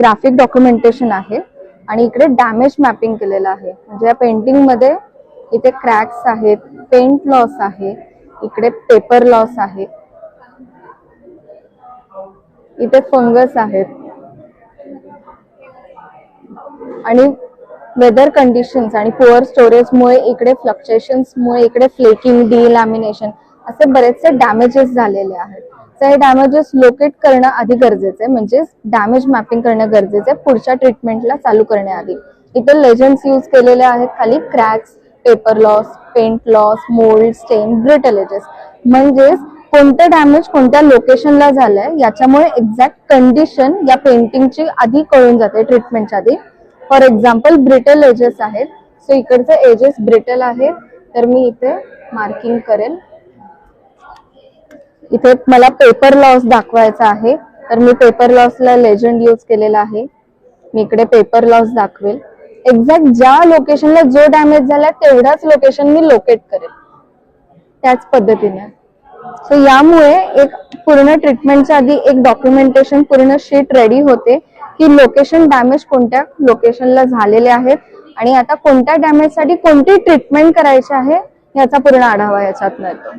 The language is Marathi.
ग्राफिक डॉक्युमेंटेशन आहे आणि इकडे डॅमेज मॅपिंग केलेलं आहे. म्हणजे या पेंटिंग मध्ये इथे क्रॅक्स आहेत, पेंट लॉस आहे, इकडे पेपर लॉस आहे, इथे फंगस आहेत आणि वेदर कंडिशन्स आणि पुअर स्टोरेजमुळे इकडे फ्लक्च्युएशन्समुळे इकडे फ्लेकिंग, डिलॅमिनेशन असे बरेचसे डॅमेजेस झालेले आहेत. तर हे डॅमेजेस लोकेट करणं आधी गरजेचं आहे, म्हणजे डॅमेज मॅपिंग करणं गरजेचं आहे पुढच्या ट्रीटमेंटला चालू करण्याआधी. इथे लेजन्स यूज केलेले आहेत खाली cracks, paper loss, paint loss, mould, stain, brittle edges. म्हणजेच कोणतं डॅमेज कोणत्या लोकेशनला झालंय याच्यामुळे एक्झॅक्ट कंडिशन या पेंटिंगची आधी कळून जाते ट्रीटमेंटच्या आधी. फॉर एक्झाम्पल ब्रिटल एजेस आहेत, सो इकडचे एजेस ब्रिटल आहेत तर मी इथे मार्किंग करेल. इथे मला पेपर लॉस दाखवायचा आहे तर मी पेपर लॉसला लेजंड यूज केलेला आहे. मी इकडे पेपर लॉस दाखवेल. एक्झॅक्ट ज्या लोकेशनला जो डॅमेज झाला तेवढाच लोकेशन मी लोकेट करेल त्याच पद्धतीने. सो यामुळे एक पूर्ण ट्रीटमेंटच्या आधी एक डॉक्युमेंटेशन पूर्ण शीट रेडी होते की लोकेशन डॅमेज कोणत्या लोकेशनला झालेले आहेत आणि आता कोणत्या डॅमेजसाठी कोणती ट्रीटमेंट करायची आहे याचा पूर्ण आढावा याच्यात मिळतो.